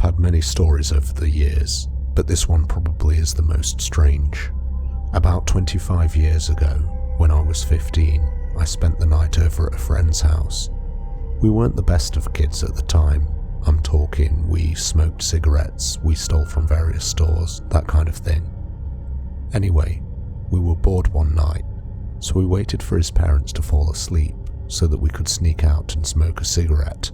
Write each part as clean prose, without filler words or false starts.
had many stories over the years, but this one probably is the most strange. About 25 years ago, when I was 15, I spent the night over at a friend's house. We weren't the best of kids at the time. I'm talking, we smoked cigarettes, we stole from various stores, that kind of thing. Anyway, we were bored one night, so we waited for his parents to fall asleep so that we could sneak out and smoke a cigarette.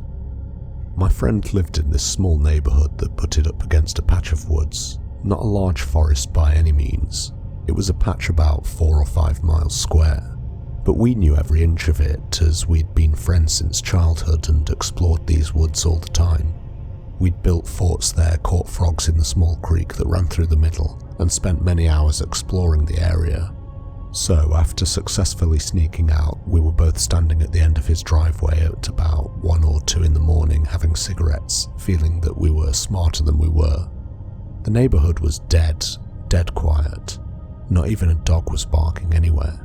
My friend lived in this small neighbourhood that butted up against a patch of woods, not a large forest by any means. It was a patch about 4 or 5 miles square, but we knew every inch of it as we'd been friends since childhood and explored these woods all the time. We'd built forts there, caught frogs in the small creek that ran through the middle, and spent many hours exploring the area. So, after successfully sneaking out, we were both standing at the end of his driveway at about 1 or 2 in the morning having cigarettes, feeling that we were smarter than we were. The neighbourhood was dead quiet. Not even a dog was barking anywhere.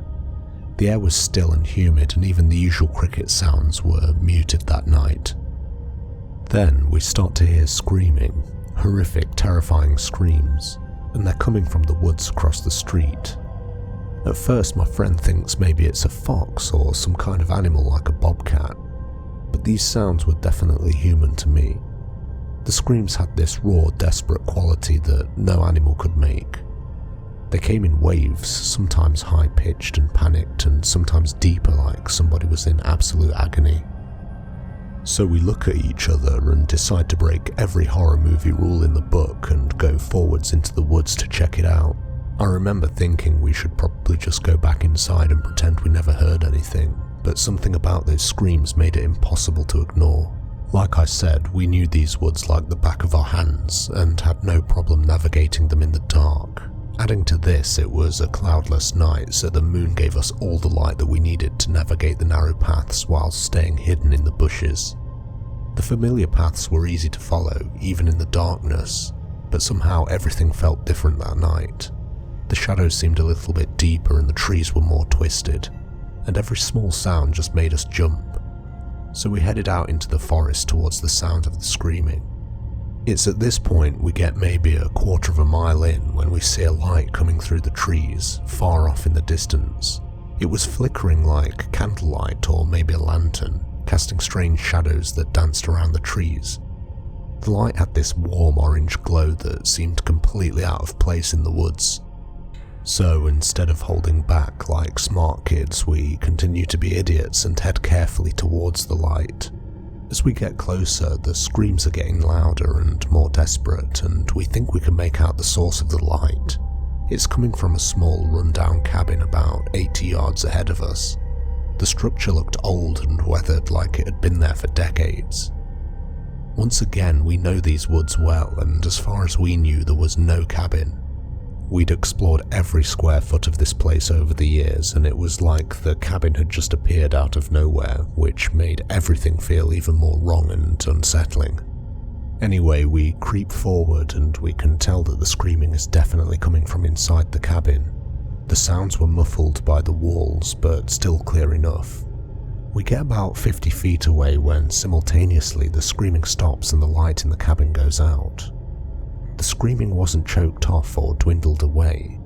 The air was still and humid, and even the usual cricket sounds were muted that night. Then we start to hear screaming, horrific, terrifying screams, and they're coming from the woods across the street. At first my friend thinks maybe it's a fox or some kind of animal like a bobcat, but these sounds were definitely human to me. The screams had this raw, desperate quality that no animal could make. They came in waves, sometimes high-pitched and panicked, and sometimes deeper like somebody was in absolute agony. So we look at each other and decide to break every horror movie rule in the book and go forwards into the woods to check it out. I remember thinking we should probably just go back inside and pretend we never heard anything, but something about those screams made it impossible to ignore. Like I said, we knew these woods like the back of our hands and had no problem navigating them in the dark. Adding to this, it was a cloudless night, so the moon gave us all the light that we needed to navigate the narrow paths while staying hidden in the bushes. The familiar paths were easy to follow, even in the darkness, but somehow everything felt different that night. The shadows seemed a little bit deeper and the trees were more twisted, and every small sound just made us jump. So we headed out into the forest towards the sound of the screaming. It's at this point we get maybe a quarter of a mile in when we see a light coming through the trees, far off in the distance. It was flickering like candlelight or maybe a lantern, casting strange shadows that danced around the trees. The light had this warm orange glow that seemed completely out of place in the woods. So instead of holding back like smart kids, we continue to be idiots and head carefully towards the light. As we get closer, the screams are getting louder and more desperate, and we think we can make out the source of the light. It's coming from a small rundown cabin about 80 yards ahead of us. The structure looked old and weathered like it had been there for decades. Once again, we know these woods well, and as far as we knew, there was no cabin. We'd explored every square foot of this place over the years, and it was like the cabin had just appeared out of nowhere, which made everything feel even more wrong and unsettling. Anyway, we creep forward and we can tell that the screaming is definitely coming from inside the cabin. The sounds were muffled by the walls, but still clear enough. We get about 50 feet away when simultaneously the screaming stops and the light in the cabin goes out. The screaming wasn't choked off or dwindled away.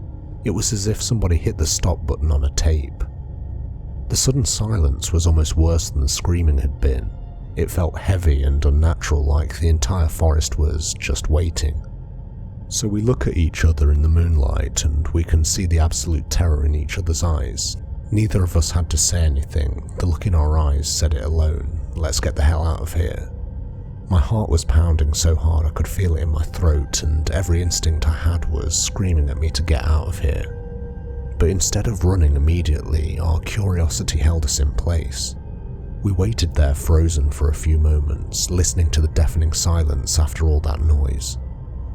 It was as if somebody hit the stop button on a tape. The sudden silence was almost worse than the screaming had been. It felt heavy and unnatural, like the entire forest was just waiting. So we look at each other in the moonlight and we can see the absolute terror in each other's eyes. Neither of us had to say anything. The look in our eyes said it alone. Let's get the hell out of here. My heart was pounding so hard I could feel it in my throat, and every instinct I had was screaming at me to get out of here. But instead of running immediately, our curiosity held us in place. We waited there frozen for a few moments, listening to the deafening silence after all that noise.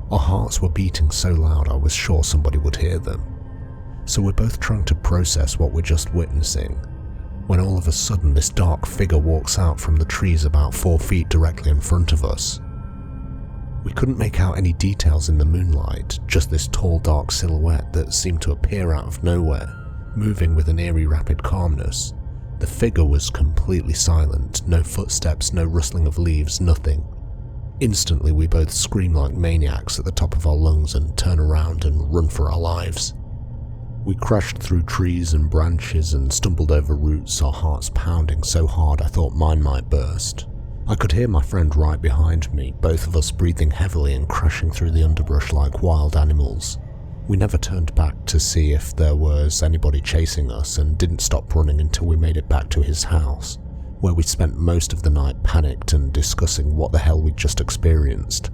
Our hearts were beating so loud I was sure somebody would hear them. So we're both trying to process what we're just witnessing, when all of a sudden this dark figure walks out from the trees about 4 feet directly in front of us. We couldn't make out any details in the moonlight, just this tall dark silhouette that seemed to appear out of nowhere, moving with an eerie rapid calmness. The figure was completely silent, no footsteps, no rustling of leaves, nothing. Instantly we both scream like maniacs at the top of our lungs and turn around and run for our lives. We crashed through trees and branches and stumbled over roots, our hearts pounding so hard I thought mine might burst. I could hear my friend right behind me, both of us breathing heavily and crashing through the underbrush like wild animals. We never turned back to see if there was anybody chasing us and didn't stop running until we made it back to his house, where we spent most of the night panicked and discussing what the hell we'd just experienced,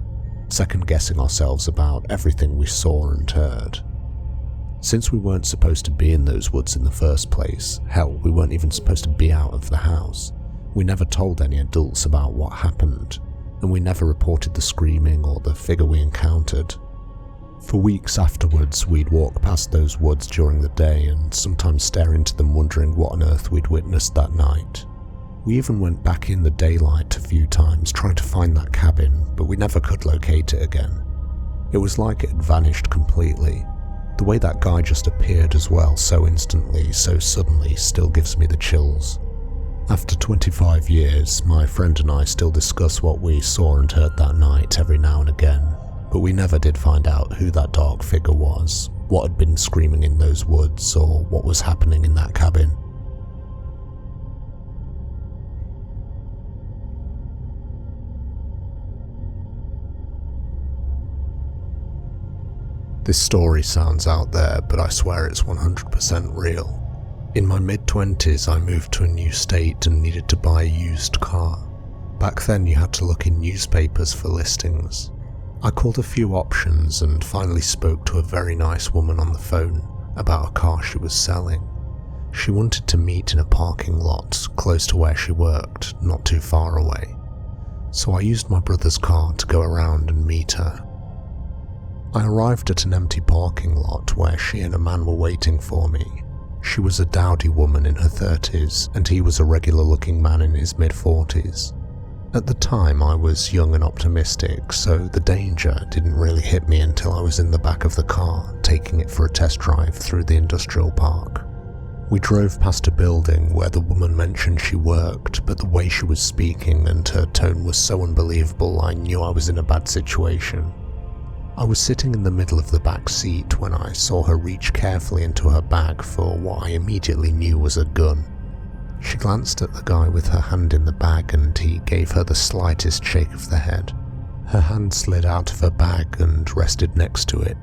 second-guessing ourselves about everything we saw and heard. Since we weren't supposed to be in those woods in the first place, hell, we weren't even supposed to be out of the house, we never told any adults about what happened, and we never reported the screaming or the figure we encountered. For weeks afterwards, we'd walk past those woods during the day and sometimes stare into them wondering what on earth we'd witnessed that night. We even went back in the daylight a few times trying to find that cabin, but we never could locate it again. It was like it had vanished completely. The way that guy just appeared as well, so instantly, so suddenly, still gives me the chills. After 25 years, my friend and I still discuss what we saw and heard that night every now and again, but we never did find out who that dark figure was, what had been screaming in those woods, or what was happening in that cabin. This story sounds out there, but I swear it's 100% real. In my mid-20s, I moved to a new state and needed to buy a used car. Back then you had to look in newspapers for listings. I called a few options and finally spoke to a very nice woman on the phone about a car she was selling. She wanted to meet in a parking lot close to where she worked, not too far away. So I used my brother's car to go around and meet her. I arrived at an empty parking lot where she and a man were waiting for me. She was a dowdy woman in her 30s and he was a regular-looking man in his mid-40s. At the time I was young and optimistic, so the danger didn't really hit me until I was in the back of the car, taking it for a test drive through the industrial park. We drove past a building where the woman mentioned she worked, but the way she was speaking and her tone was so unbelievable I knew I was in a bad situation. I was sitting in the middle of the back seat when I saw her reach carefully into her bag for what I immediately knew was a gun. She glanced at the guy with her hand in the bag and he gave her the slightest shake of the head. Her hand slid out of her bag and rested next to it.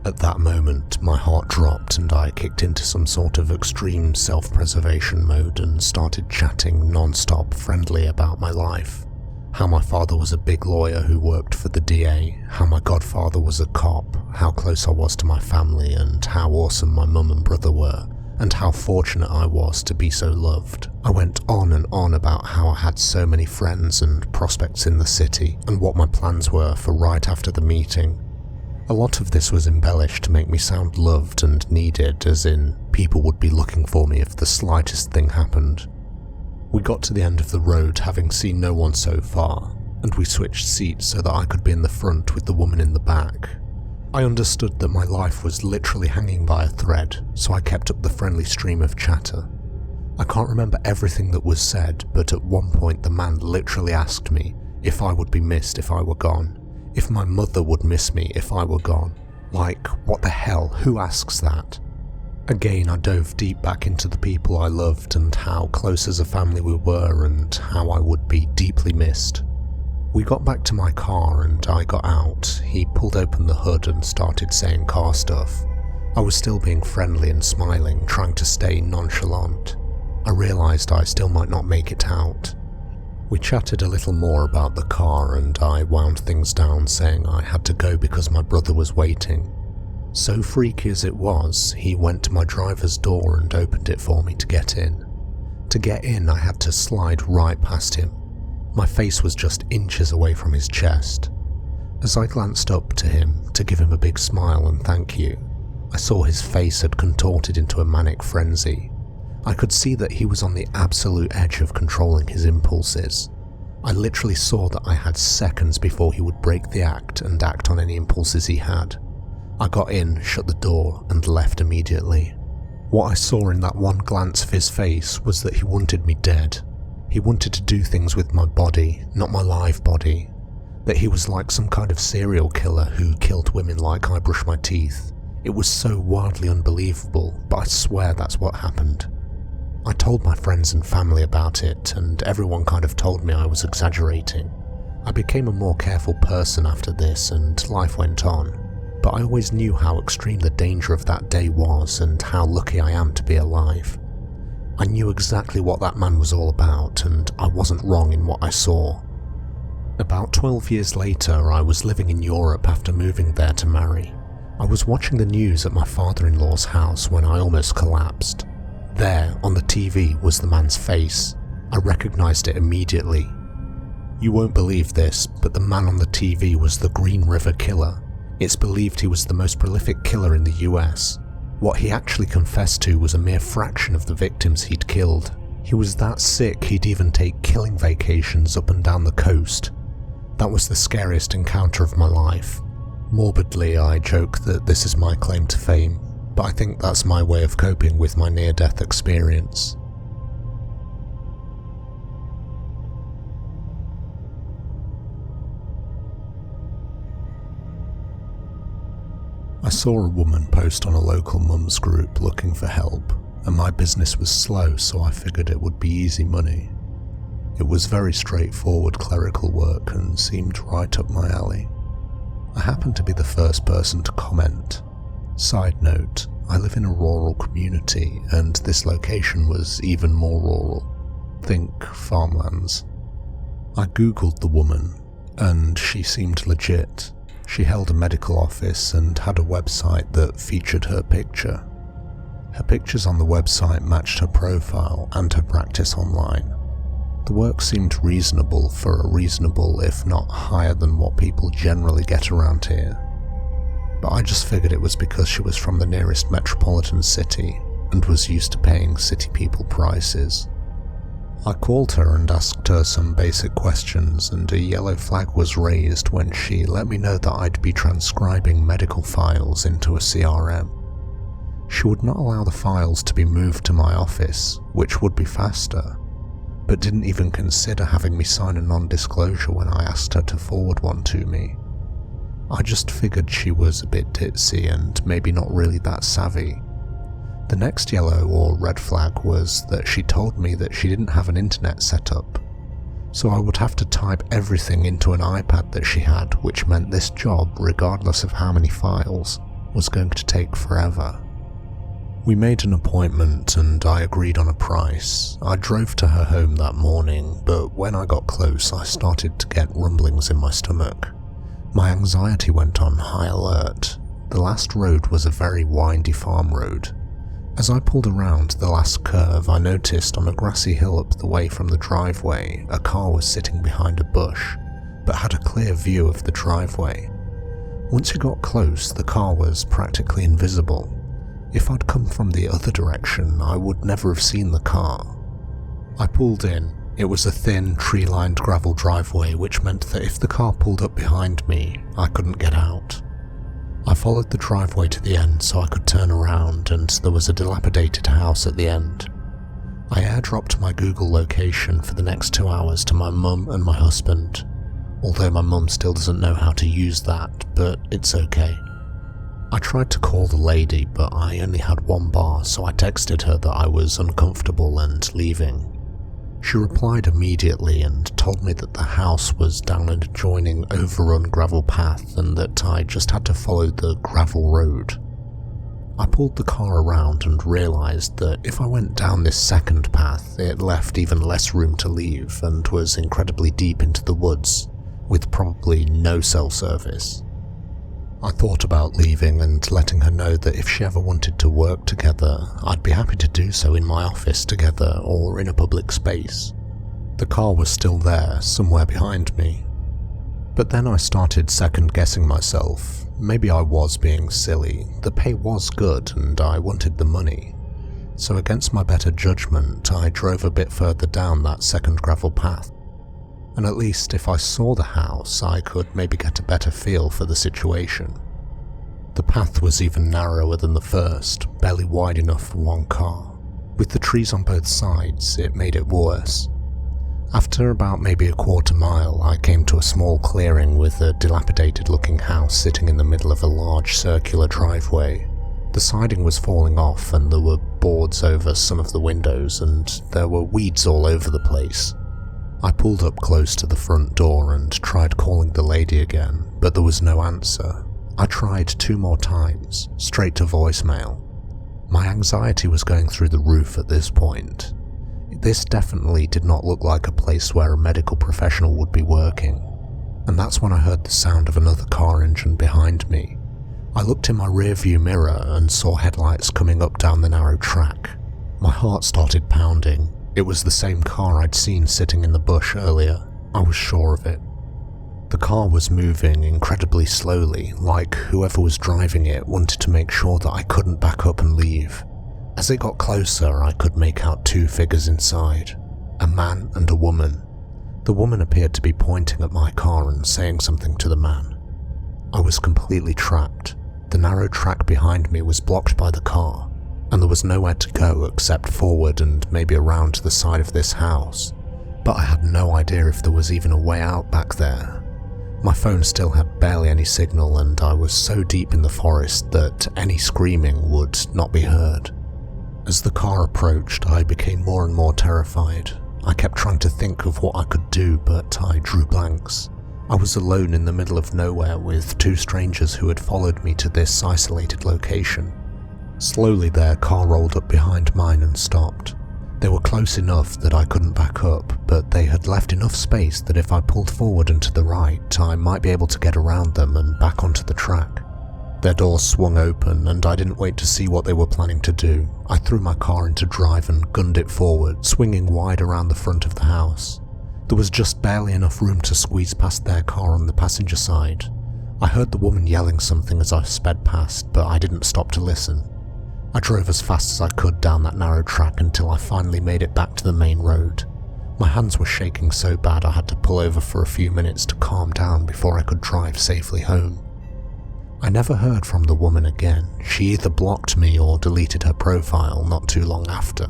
At that moment, my heart dropped and I kicked into some sort of extreme self-preservation mode and started chatting non-stop friendly about my life. How my father was a big lawyer who worked for the DA, how my godfather was a cop, how close I was to my family and how awesome my mum and brother were, and how fortunate I was to be so loved. I went on and on about how I had so many friends and prospects in the city and what my plans were for right after the meeting. A lot of this was embellished to make me sound loved and needed, as in people would be looking for me if the slightest thing happened. We got to the end of the road having seen no one so far, and we switched seats so that I could be in the front with the woman in the back. I understood that my life was literally hanging by a thread, so I kept up the friendly stream of chatter. I can't remember everything that was said, but at one point the man literally asked me if I would be missed if I were gone, if my mother would miss me if I were gone. Like, what the hell, who asks that? Again, I dove deep back into the people I loved and how close as a family we were and how I would be deeply missed. We got back to my car and I got out. He pulled open the hood and started saying car stuff. I was still being friendly and smiling, trying to stay nonchalant. I realised I still might not make it out. We chatted a little more about the car and I wound things down saying I had to go because my brother was waiting. So freaky as it was, he went to my driver's door and opened it for me to get in. To get in, I had to slide right past him. My face was just inches away from his chest. As I glanced up to him to give him a big smile and thank you, I saw his face had contorted into a manic frenzy. I could see that he was on the absolute edge of controlling his impulses. I literally saw that I had seconds before he would break the act and act on any impulses he had. I got in, shut the door, and left immediately. What I saw in that one glance of his face was that he wanted me dead. He wanted to do things with my body, not my live body. that he was like some kind of serial killer who killed women like I brush my teeth. It was so wildly unbelievable, but I swear that's what happened. I told my friends and family about it, and everyone kind of told me I was exaggerating. I became a more careful person after this, and life went on, but I always knew how extreme the danger of that day was and how lucky I am to be alive. I knew exactly what that man was all about, and I wasn't wrong in what I saw. About 12 years later, I was living in Europe after moving there to marry. I was watching the news at my father-in-law's house when I almost collapsed. There, on the TV, was the man's face. I recognized it immediately. You won't believe this, but the man on the TV was the Green River Killer. It's believed he was the most prolific killer in the US. What he actually confessed to was a mere fraction of the victims he'd killed. He was that sick he'd even take killing vacations up and down the coast. That was the scariest encounter of my life. Morbidly, I joke that this is my claim to fame, but I think that's my way of coping with my near-death experience. I saw a woman post on a local mums group looking for help, and my business was slow, so I figured it would be easy money. It was very straightforward clerical work and seemed right up my alley. I happened to be the first person to comment. Side note, I live in a rural community, and this location was even more rural. Think farmlands. I googled the woman, and she seemed legit. She held a medical office and had a website that featured her picture. Her pictures on the website matched her profile and her practice online. The work seemed reasonable for a reasonable, if not higher than what people generally get around here. But I just figured it was because she was from the nearest metropolitan city and was used to paying city people prices. I called her and asked her some basic questions, and a yellow flag was raised when she let me know that I'd be transcribing medical files into a CRM. She would not allow the files to be moved to my office, which would be faster, but didn't even consider having me sign a non-disclosure when I asked her to forward one to me. I just figured she was a bit ditzy and maybe not really that savvy. The next yellow or red flag was that she told me that she didn't have an internet set up, so I would have to type everything into an iPad that she had, which meant this job, regardless of how many files, was going to take forever. We made an appointment and I agreed on a price. I drove to her home that morning, but when I got close I started to get rumblings in my stomach. My anxiety went on high alert. The last road was a very windy farm road. As I pulled around the last curve, I noticed on a grassy hill up the way from the driveway, a car was sitting behind a bush, but had a clear view of the driveway. Once you got close, the car was practically invisible. If I'd come from the other direction, I would never have seen the car. I pulled in. It was a thin, tree-lined gravel driveway, which meant that if the car pulled up behind me, I couldn't get out. I followed the driveway to the end so I could turn around, and there was a dilapidated house at the end. I airdropped my Google location for the next 2 hours to my mum and my husband, although my mum still doesn't know how to use that, but it's okay. I tried to call the lady, but I only had one bar, so I texted her that I was uncomfortable and leaving. She replied immediately and told me that the house was down an adjoining overrun gravel path and that I just had to follow the gravel road. I pulled the car around and realised that if I went down this second path, it left even less room to leave and was incredibly deep into the woods, with probably no cell service. I thought about leaving and letting her know that if she ever wanted to work together, I'd be happy to do so in my office together or in a public space. The car was still there, somewhere behind me. But then I started second-guessing myself. Maybe I was being silly. The pay was good and I wanted the money. So against my better judgment, I drove a bit further down that second gravel path. And at least if I saw the house, I could maybe get a better feel for the situation. The path was even narrower than the first, barely wide enough for one car. With the trees on both sides, it made it worse. After about maybe a quarter mile, I came to a small clearing with a dilapidated looking house sitting in the middle of a large circular driveway. The siding was falling off and there were boards over some of the windows and there were weeds all over the place. I pulled up close to the front door and tried calling the lady again, but there was no answer. I tried 2 more times, straight to voicemail. My anxiety was going through the roof at this point. This definitely did not look like a place where a medical professional would be working. And that's when I heard the sound of another car engine behind me. I looked in my rearview mirror and saw headlights coming up down the narrow track. My heart started pounding. It was the same car I'd seen sitting in the bush earlier. I was sure of it. The car was moving incredibly slowly, like whoever was driving it wanted to make sure that I couldn't back up and leave. As it got closer, I could make out 2 figures inside, a man and a woman. The woman appeared to be pointing at my car and saying something to the man. I was completely trapped. The narrow track behind me was blocked by the car, and there was nowhere to go except forward and maybe around to the side of this house, but I had no idea if there was even a way out back there. My phone still had barely any signal and I was so deep in the forest that any screaming would not be heard. As the car approached, I became more and more terrified. I kept trying to think of what I could do, but I drew blanks. I was alone in the middle of nowhere with 2 strangers who had followed me to this isolated location. Slowly their car rolled up behind mine and stopped. They were close enough that I couldn't back up, but they had left enough space that if I pulled forward and to the right, I might be able to get around them and back onto the track. Their doors swung open and I didn't wait to see what they were planning to do. I threw my car into drive and gunned it forward, swinging wide around the front of the house. There was just barely enough room to squeeze past their car on the passenger side. I heard the woman yelling something as I sped past, but I didn't stop to listen. I drove as fast as I could down that narrow track until I finally made it back to the main road. My hands were shaking so bad I had to pull over for a few minutes to calm down before I could drive safely home. I never heard from the woman again. She either blocked me or deleted her profile not too long after.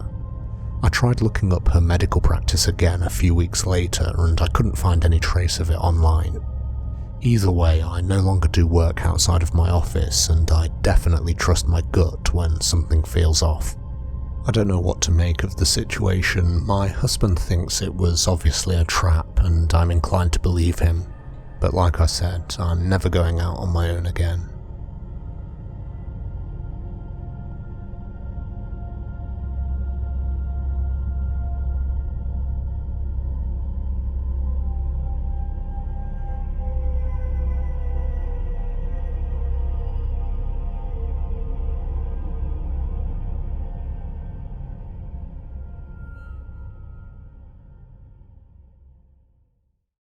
I tried looking up her medical practice again a few weeks later and I couldn't find any trace of it online. Either way, I no longer do work outside of my office and I definitely trust my gut when something feels off. I don't know what to make of the situation. My husband thinks it was obviously a trap and I'm inclined to believe him. But like I said, I'm never going out on my own again.